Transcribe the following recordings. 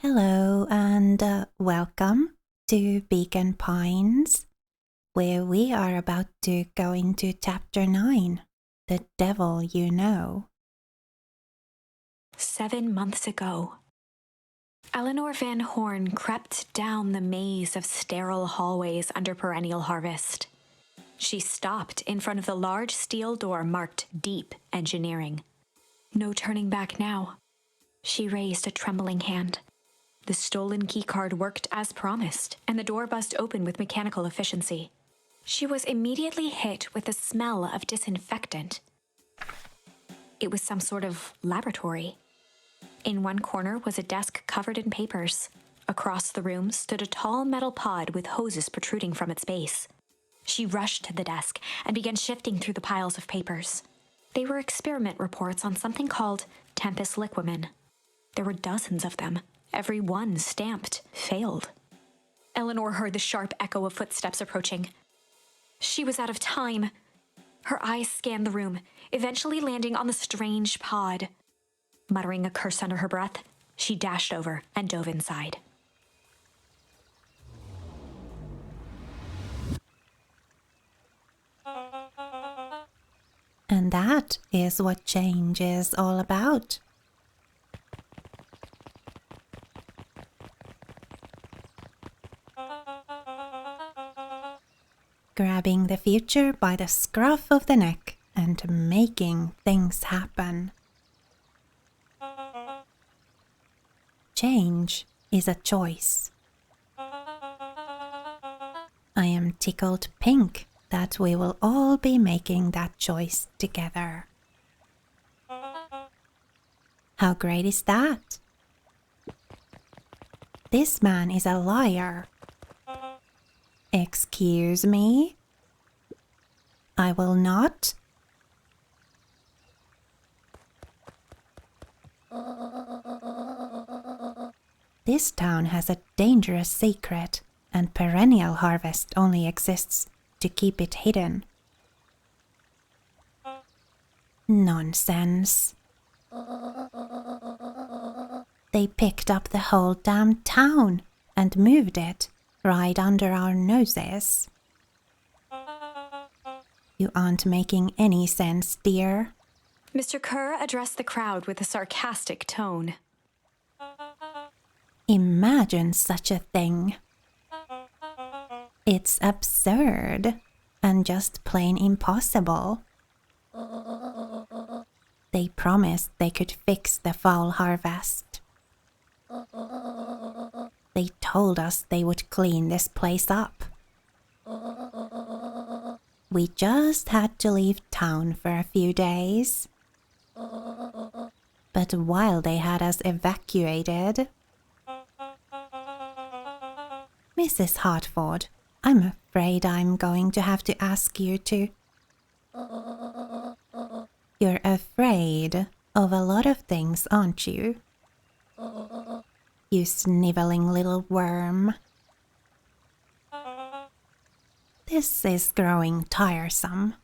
Hello and welcome to Beacon Pines, where we are about to go into Chapter 9, The Devil You Know. 7 months ago, Eleanor Van Horn crept down the maze of sterile hallways under perennial harvest. She stopped in front of the large steel door marked Deep Engineering. No turning back now. She raised a trembling hand. The stolen keycard worked as promised, and the door buzzed open with mechanical efficiency. She was immediately hit with the smell of disinfectant. It was some sort of laboratory. In one corner was a desk covered in papers. Across the room stood a tall metal pod with hoses protruding from its base. She rushed to the desk and began shifting through the piles of papers. They were experiment reports on something called Tempus liquamen. There were dozens of them, every one stamped failed. Eleanor heard the sharp echo of footsteps approaching. She was out of time. Her eyes scanned the room, eventually landing on the strange pod. Muttering a curse under her breath, she dashed over and dove inside. And that is what change is all about. Grabbing the future by the scruff of the neck and making things happen. Change is a choice. I am tickled pink that we will all be making that choice together. How great is that? This man is a liar. Excuse me? I will not. This town has a dangerous secret, and perennial harvest only exists to keep it hidden. Nonsense. They picked up the whole damn town and moved it right under our noses. You aren't making any sense, dear. Mr. Kerr addressed the crowd with a sarcastic tone. Imagine such a thing. It's absurd and just plain impossible. They promised they could fix the foul harvest. They told us they would clean this place up. We just had to leave town for a few days. But while they had us evacuated... Mrs. Hartford, I'm afraid I'm going to have to ask you to... You're afraid of a lot of things, aren't you? You sniveling little worm. This is growing tiresome.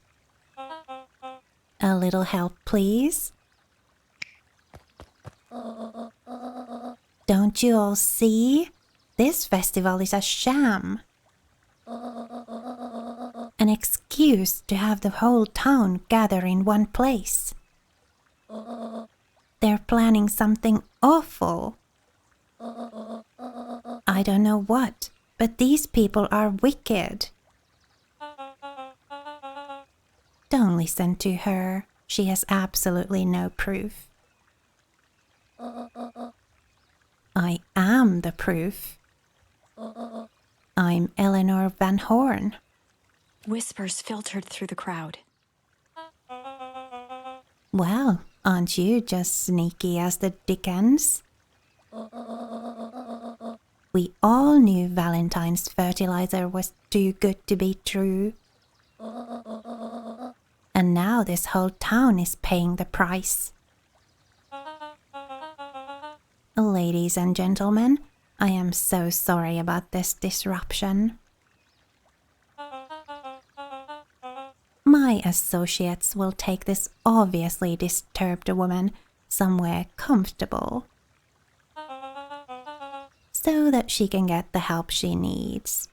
A little help, please? Don't you all see? This festival is a sham. An excuse to have the whole town gather in one place. They're planning something awful. I don't know what, but these people are wicked. Don't listen to her. She has absolutely no proof. I am the proof. I'm Eleanor Van Horn. Whispers filtered through the crowd. Well, aren't you just sneaky as the dickens? We all knew Valentine's fertilizer was too good to be true. And now this whole town is paying the price. Ladies and gentlemen, I am so sorry about this disruption. My associates will take this obviously disturbed woman somewhere comfortable. so that she can get the help she needs.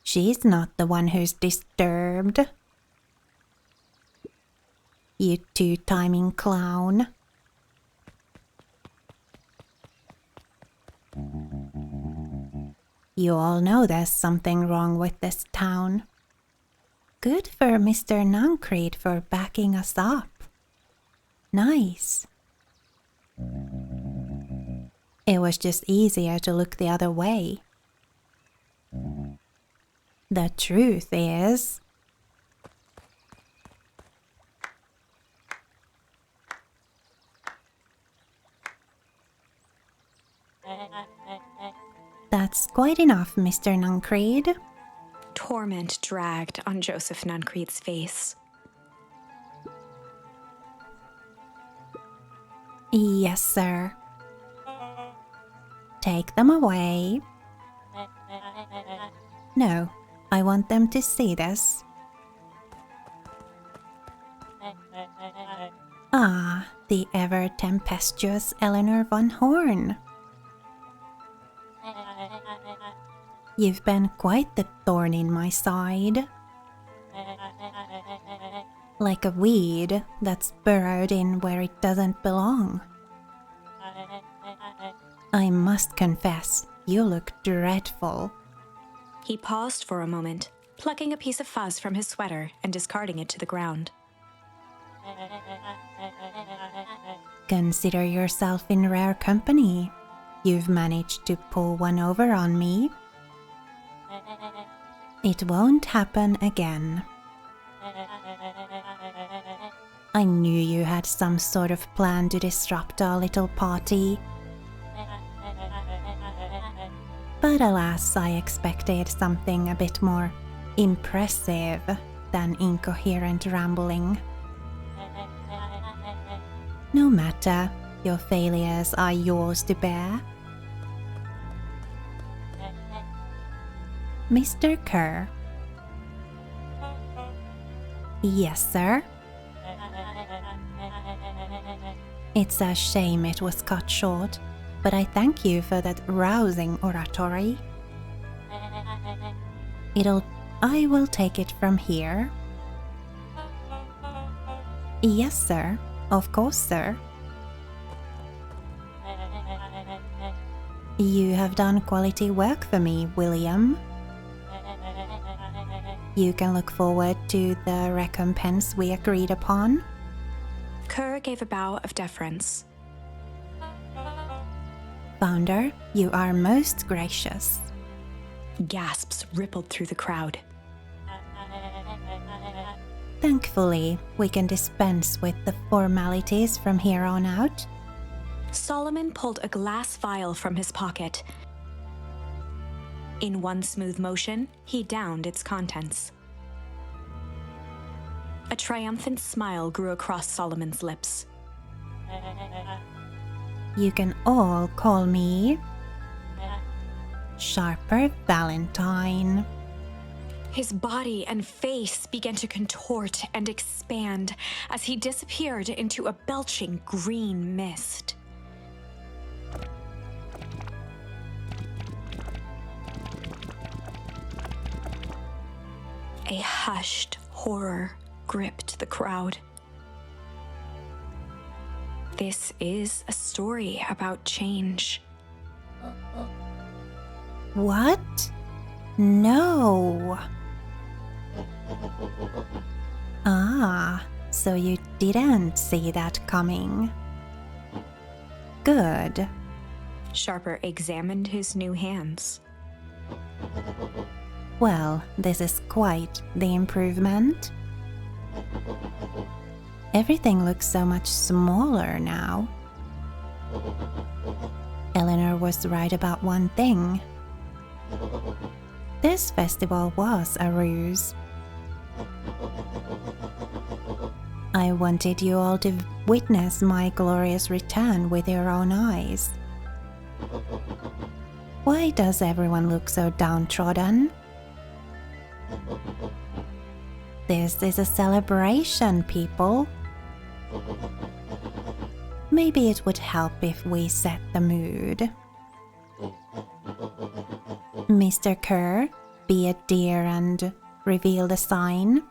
She's not the one who's disturbed. You two-timing clown. You all know there's something wrong with this town. Good for Mr. Nuncreed for backing us up. Nice. It was just easier to look the other way. The truth is, that's quite enough, Mr. Nuncreed. Torment dragged on Joseph Nuncreed's face. Yes, sir. Take them away. No, I want them to see this. Ah, the ever-tempestuous Eleanor von Horn. You've been quite the thorn in my side. Like a weed that's burrowed in where it doesn't belong. I must confess, you look dreadful. He paused for a moment, plucking a piece of fuzz from his sweater and discarding it to the ground. Consider yourself in rare company. You've managed to pull one over on me. It won't happen again. I knew you had some sort of plan to disrupt our little party. But alas, I expected something a bit more impressive than incoherent rambling. No matter, your failures are yours to bear. Mr. Kerr. Yes, sir. It's a shame it was cut short, but I thank you for that rousing oratory. I will take it from here. Yes, sir. Of course, sir. You have done quality work for me, William. You can look forward to the recompense we agreed upon. Kerr gave a bow of deference. Founder, you are most gracious. Gasps rippled through the crowd. Thankfully, we can dispense with the formalities from here on out. Solomon pulled a glass vial from his pocket. In one smooth motion, he downed its contents. A triumphant smile grew across Solomon's lips. You can all call me Sharper Valentine. His body and face began to contort and expand as he disappeared into a belching green mist. A hushed horror gripped the crowd. This is a story about change. What? No. Ah, so you didn't see that coming. Good. Sharper examined his new hands. Well, this is quite the improvement. Everything looks so much smaller now. Eleanor was right about one thing. This festival was a ruse. I wanted you all to witness my glorious return with your own eyes. Why does everyone look so downtrodden? This is a celebration, people. Maybe it would help if we set the mood. Mr. Kerr, be a dear and reveal the sign.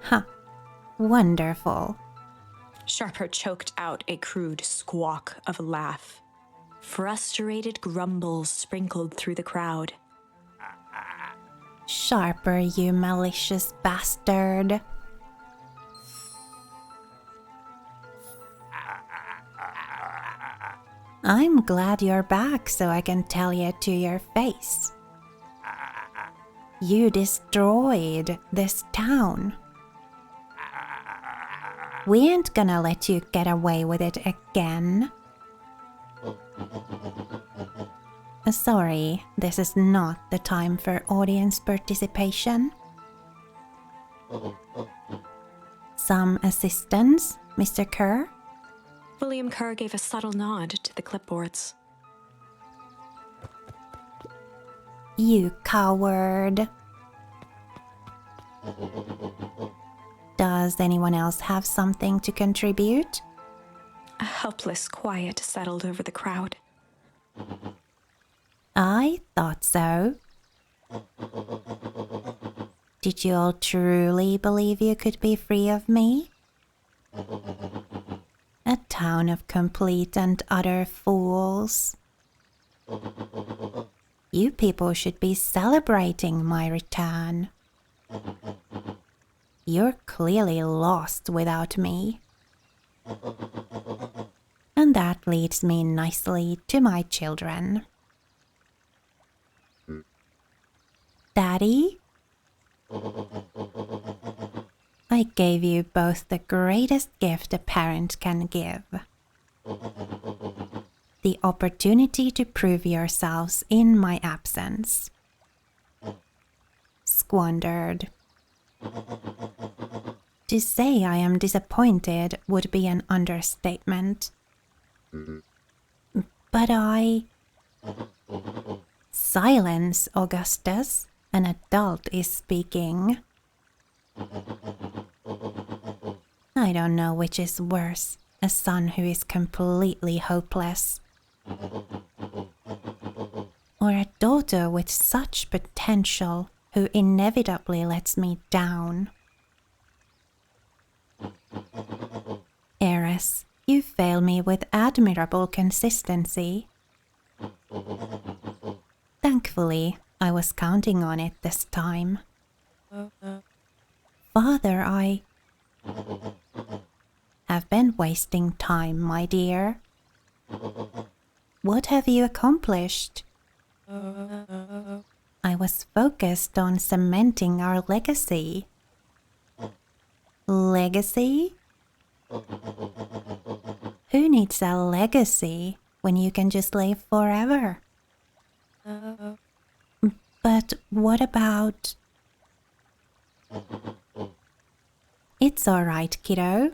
Ha! Wonderful. Sharper choked out a crude squawk of a laugh. Frustrated grumbles sprinkled through the crowd. Sharper, you malicious bastard. I'm glad you're back so I can tell you to your face. You destroyed this town. We ain't gonna let you get away with it again. Sorry, this is not the time for audience participation. Some assistance, Mr. Kerr? William Kerr gave a subtle nod to the clipboards. You coward. Does anyone else have something to contribute? A helpless quiet settled over the crowd. I thought so. Did you all truly believe you could be free of me? A town of complete and utter fools. You people should be celebrating my return. You're clearly lost without me. And that leads me nicely to my children. Daddy? I gave you both the greatest gift a parent can give. The opportunity to prove yourselves in my absence. Squandered. To say I am disappointed would be an understatement. But Silence, Augustus. An adult is speaking. I don't know which is worse, a son who is completely hopeless, or a daughter with such potential who inevitably lets me down. Heiress, you fail me with admirable consistency. Thankfully, I was counting on it this time. Father, I have been wasting time, my dear. What have you accomplished? I was focused on cementing our legacy. Legacy? Who needs a legacy when you can just live forever? But what about... It's all right, kiddo.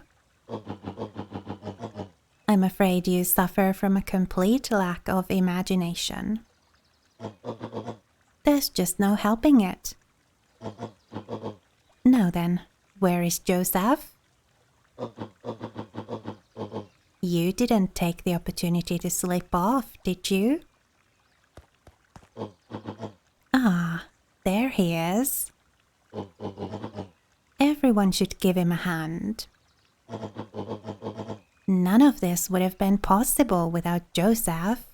I'm afraid you suffer from a complete lack of imagination. There's just no helping it. Now then, where is Joseph? You didn't take the opportunity to slip off, did you? Ah, there he is. Everyone should give him a hand. None of this would have been possible without Joseph.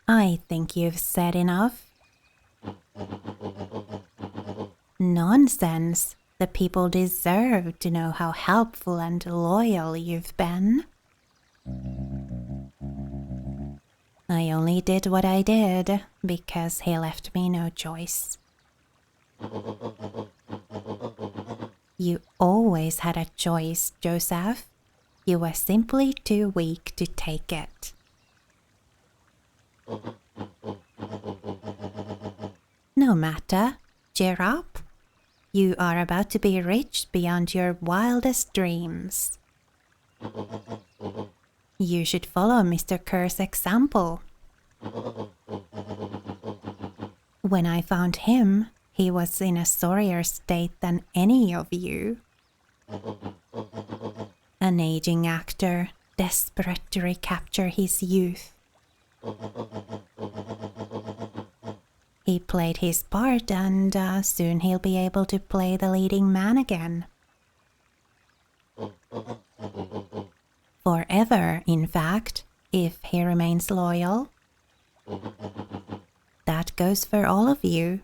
I think you've said enough. Nonsense. The people deserve to know how helpful and loyal you've been. I only did what I did because he left me no choice. You always had a choice, Joseph. You were simply too weak to take it. No matter, cheer up. You are about to be rich beyond your wildest dreams. You should follow Mr. Kerr's example. When I found him, he was in a sorrier state than any of you. An aging actor, desperate to recapture his youth. He played his part, and soon he'll be able to play the leading man again. Forever, in fact, if he remains loyal. That goes for all of you.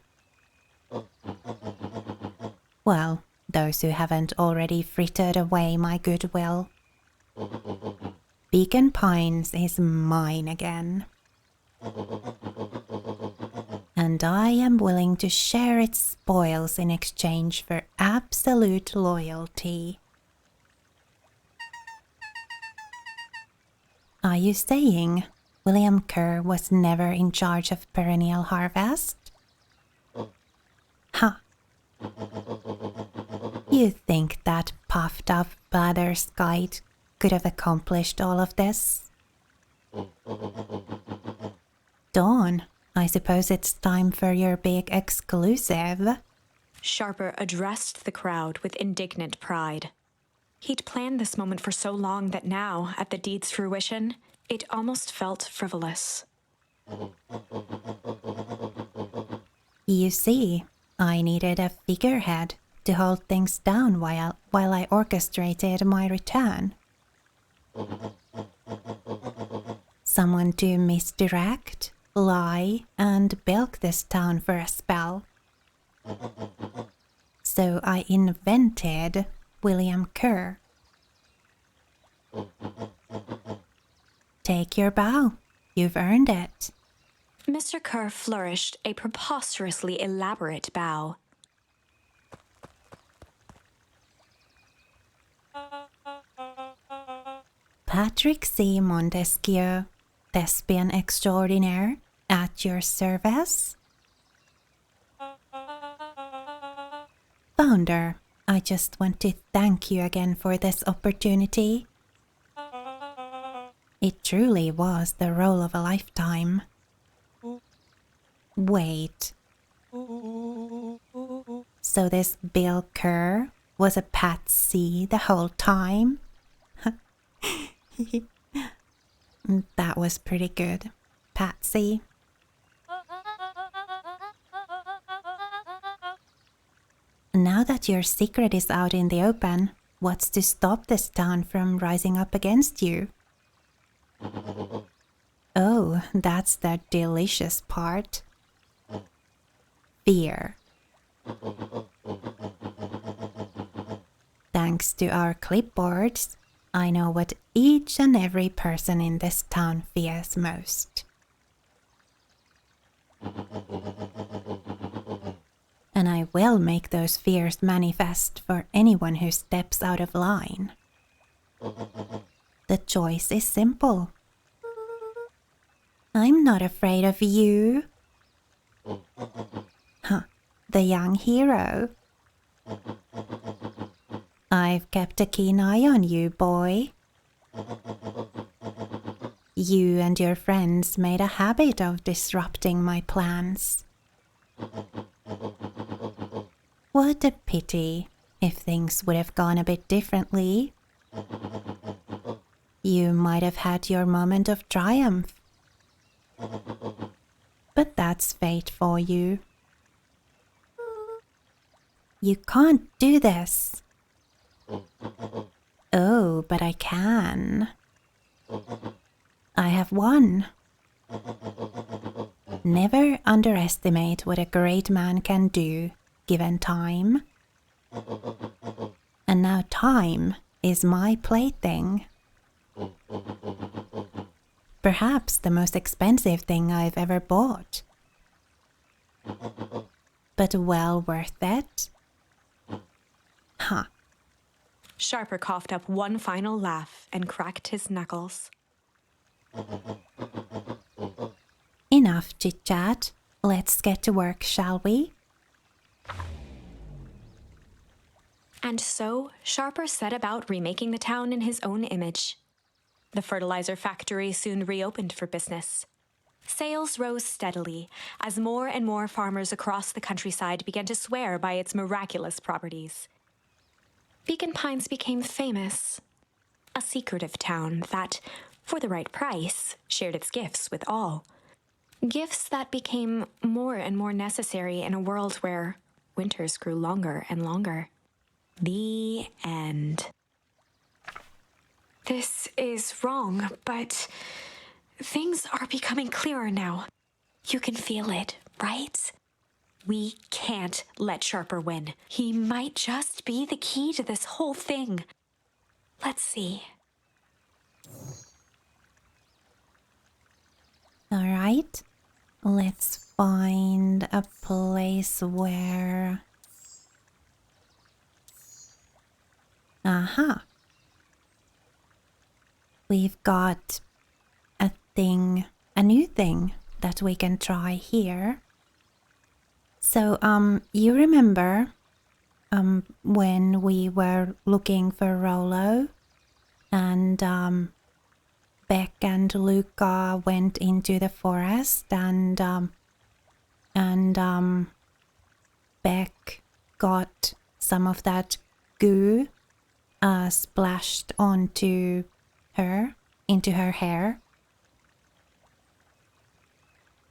Well, those who haven't already frittered away my goodwill. Beacon Pines is mine again. And I am willing to share its spoils in exchange for absolute loyalty. Are you saying William Kerr was never in charge of perennial harvest? Huh. You think that puffed up blatherskite could have accomplished all of this? Dawn, I suppose it's time for your big exclusive. Sharper addressed the crowd with indignant pride. He'd planned this moment for so long that now, at the deed's fruition, it almost felt frivolous. You see, I needed a figurehead to hold things down while I orchestrated my return. Someone to misdirect, lie, and bilk this town for a spell. So I invented William Kerr. Take your bow. You've earned it. Mr. Kerr flourished a preposterously elaborate bow. Patrick C. Montesquieu, thespian extraordinaire, at your service. Founder, I just want to thank you again for this opportunity. It truly was the role of a lifetime. Wait. So this Bill Kerr was a patsy the whole time? That was pretty good. Patsy. Now that your secret is out in the open, what's to stop this town from rising up against you? Oh, that's the delicious part. Fear. Thanks to our clipboards, I know what each and every person in this town fears most. And I will make those fears manifest for anyone who steps out of line. The choice is simple. I'm not afraid of you. Huh, the young hero. I've kept a keen eye on you, boy. You and your friends made a habit of disrupting my plans. What a pity if things would have gone a bit differently. You might have had your moment of triumph. But that's fate for you. You can't do this. Oh, but I can. I have won. Never underestimate what a great man can do, given time. And now time is my plaything. Perhaps the most expensive thing I've ever bought. But well worth it. Huh. Sharper coughed up one final laugh and cracked his knuckles. Enough chit-chat. Let's get to work, shall we? And so, Sharper set about remaking the town in his own image. The fertilizer factory soon reopened for business. Sales rose steadily as more and more farmers across the countryside began to swear by its miraculous properties. Beacon Pines became famous, a secretive town that, for the right price, shared its gifts with all. Gifts that became more and more necessary in a world where winters grew longer and longer. The end. This is wrong, but things are becoming clearer now. You can feel it, right? We can't let Sharper win. He might just be the key to this whole thing. Let's see. All right, let's find a place where... Aha! We've got a new thing that we can try here. So, you remember, when we were looking for Rollo and, Beck and Luca went into the forest and Beck got some of that goo splashed into her hair.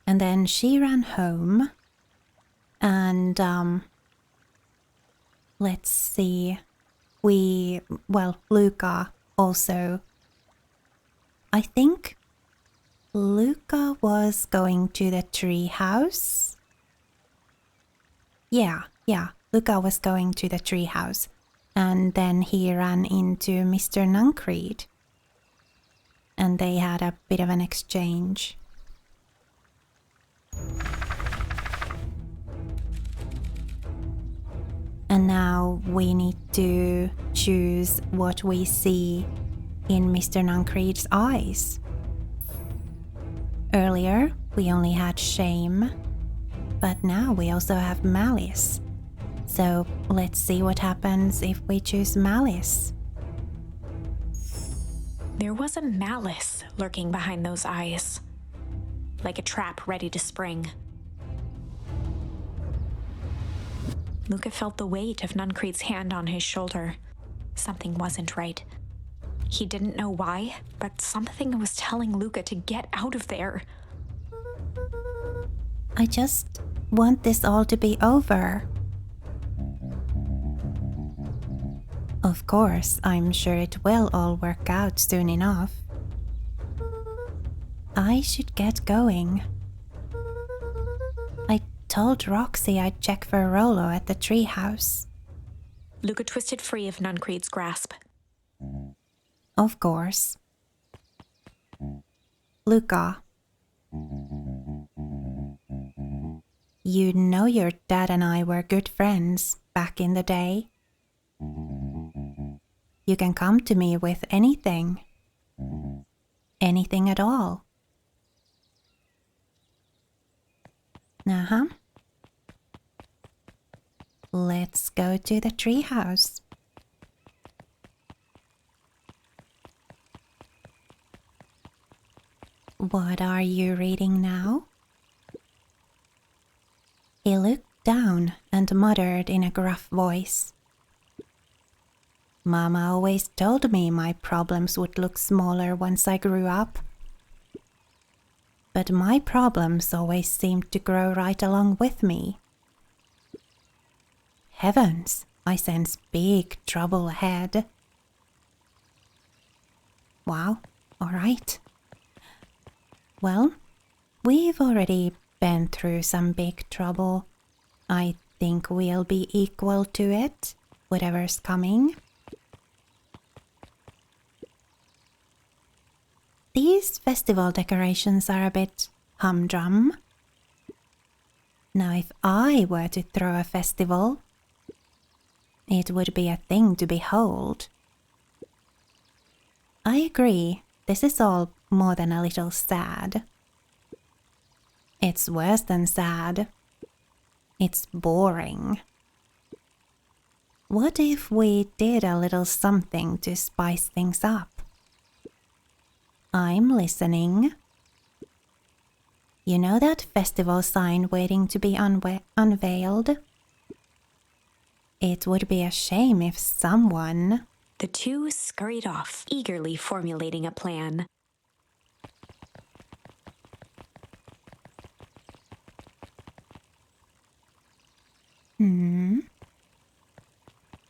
And then she ran home and let's see, Luca also, I think Luca was going to the tree house. Yeah, Luca was going to the tree house and then he ran into Mr. Nuncreed and they had a bit of an exchange. And now we need to choose what we see in Mr. Nuncreed's eyes. Earlier, we only had shame, but now we also have malice. So let's see what happens if we choose malice. There was a malice lurking behind those eyes, like a trap ready to spring. Luca felt the weight of Nuncreed's hand on his shoulder. Something wasn't right. He didn't know why, but something was telling Luca to get out of there. I just want this all to be over. Of course, I'm sure it will all work out soon enough. I should get going. I told Roxy I'd check for Rollo at the treehouse. Luca twisted free of Nuncreed's grasp. Of course. Luca. You know your dad and I were good friends back in the day. You can come to me with anything. Anything at all. Uh-huh. Let's go to the treehouse. What are you reading now? He looked down and muttered in a gruff voice. Mama always told me my problems would look smaller once I grew up. But my problems always seemed to grow right along with me. Heavens, I sense big trouble ahead. Wow, all right. Well, we've already been through some big trouble. I think we'll be equal to it, whatever's coming. These festival decorations are a bit humdrum. Now, if I were to throw a festival, it would be a thing to behold. I agree, this is all more than a little sad. It's worse than sad. It's boring. What if we did a little something to spice things up? I'm listening. You know that festival sign waiting to be unveiled? It would be a shame if someone... The two scurried off, eagerly formulating a plan.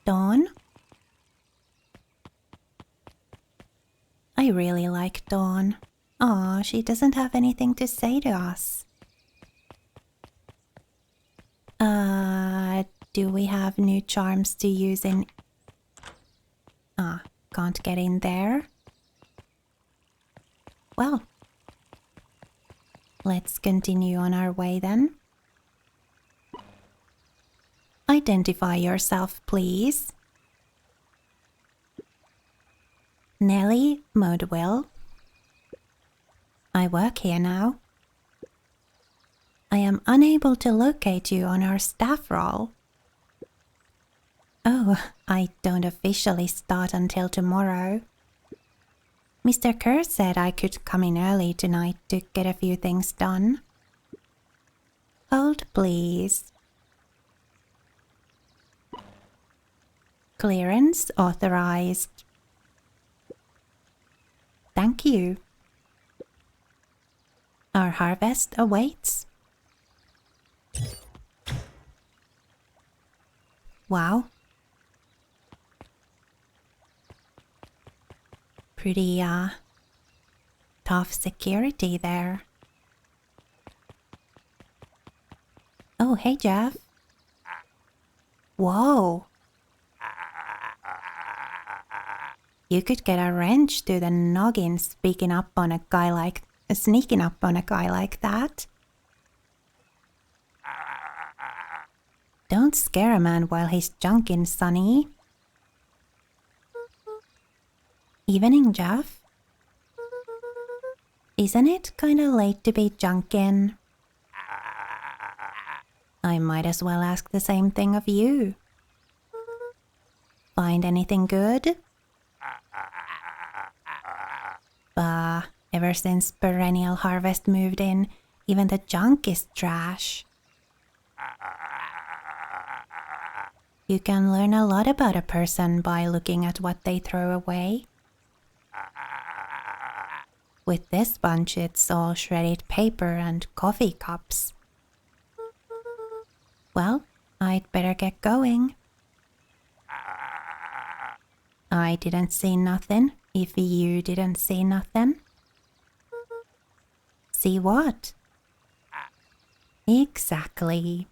Dawn? I really like Dawn. Aw, she doesn't have anything to say to us. Do we have new charms to use in... Can't get in there? Well, let's continue on our way then. Identify yourself, please. Nellie Modwell. I work here now. I am unable to locate you on our staff roll. Oh, I don't officially start until tomorrow. Mr. Kerr said I could come in early tonight to get a few things done. Hold, please. Clearance authorized. Thank you. Our harvest awaits. Wow. Pretty, tough security there. Oh, hey, Jeff. Whoa. You could get a wrench to the noggin sneaking up on a guy like that. Don't scare a man while he's junking, Sonny. Evening, Jeff. Isn't it kinda late to be junkin'? I might as well ask the same thing of you. Find anything good? Bah, ever since Perennial Harvest moved in, even the junk is trash. You can learn a lot about a person by looking at what they throw away. With this bunch, it's all shredded paper and coffee cups. Well, I'd better get going. I didn't see nothing if you didn't see nothing. See what? Exactly.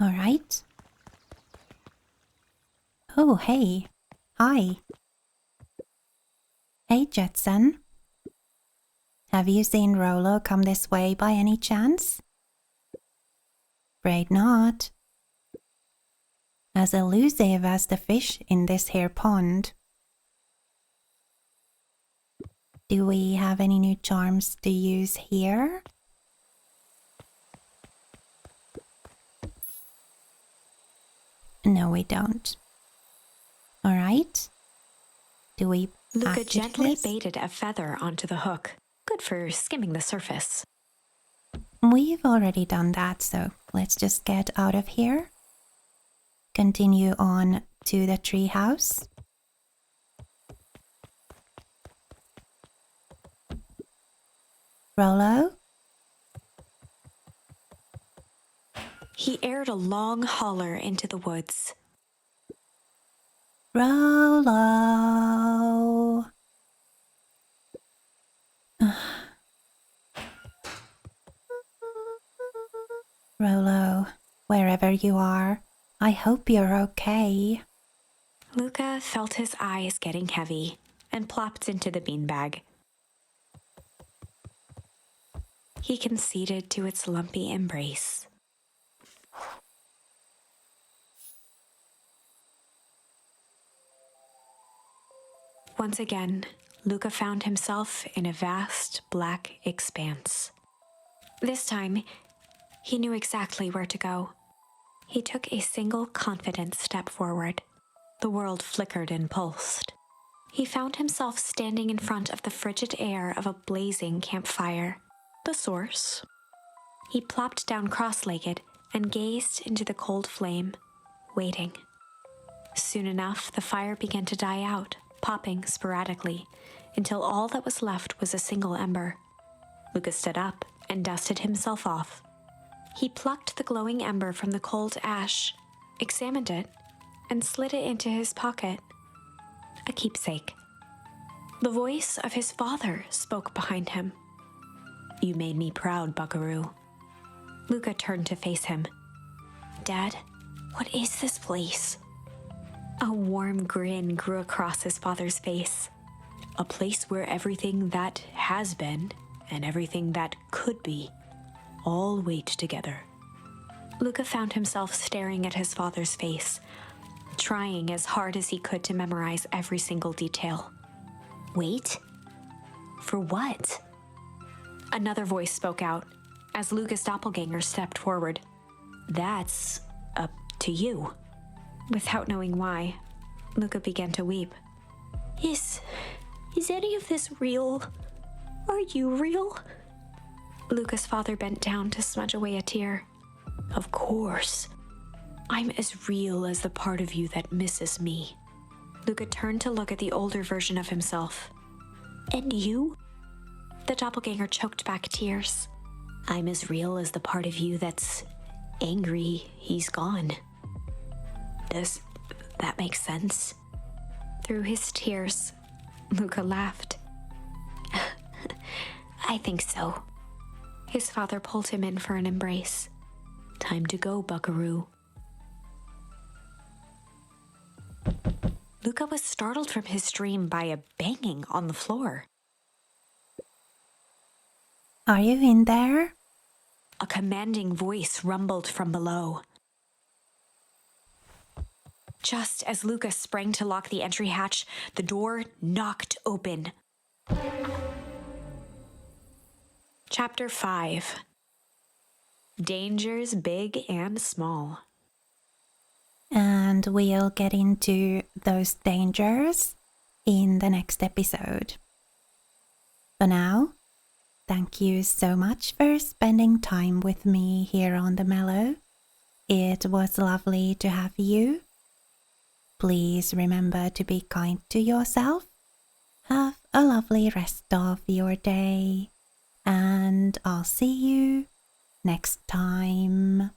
All right. Oh, hey. Hi. Hey, Jetson. Have you seen Rolo come this way by any chance? Afraid not. As elusive as the fish in this here pond. Do we have any new charms to use here? No, we don't. All right. Do we Luca have to do gently this? baited a feather onto the hook. Good for skimming the surface. We've already done that, so let's just get out of here. Continue on to the treehouse. Rolo? He aired a long holler into the woods. Rolo! Rolo, wherever you are, I hope you're okay. Luca felt his eyes getting heavy and plopped into the beanbag. He conceded to its lumpy embrace. Once again, Luca found himself in a vast black expanse. This time, He knew exactly where to go. He took a single confident step forward. The world flickered and pulsed. He found himself standing in front of the frigid air of a blazing campfire, the source. He plopped down cross-legged and gazed into the cold flame, waiting. Soon enough, the fire began to die out, popping sporadically, until all that was left was a single ember. Luca stood up and dusted himself off. He plucked the glowing ember from the cold ash, examined it, and slid it into his pocket. A keepsake. The voice of his father spoke behind him. "You made me proud, Buckaroo." Luca turned to face him. "Dad, what is this place?" A warm grin grew across his father's face. "A place where everything that has been and everything that could be all wait together." Luca found himself staring at his father's face, trying as hard as he could to memorize every single detail. Wait? For what? Another voice spoke out as Luca's doppelganger stepped forward. "That's up to you." Without knowing why, Luca began to weep. Is any of this real? Are you real?" Luca's father bent down to smudge away a tear. "Of course. I'm as real as the part of you that misses me." Luca turned to look at the older version of himself. "And you?" The doppelganger choked back tears. "I'm as real as the part of you that's angry he's gone." Does that make sense? Through his tears, Luca laughed. "I think so." His father pulled him in for an embrace. "Time to go, Buckaroo." Luca was startled from his dream by a banging on the floor. Are you in there? A commanding voice rumbled from below. Just as Luca sprang to lock the entry hatch, the door knocked open. Chapter 5. Dangers big and small. And we'll get into those dangers in the next episode. For now, thank you so much for spending time with me here on the Mellow. It was lovely to have you. Please remember to be kind to yourself. Have a lovely rest of your day. And I'll see you next time.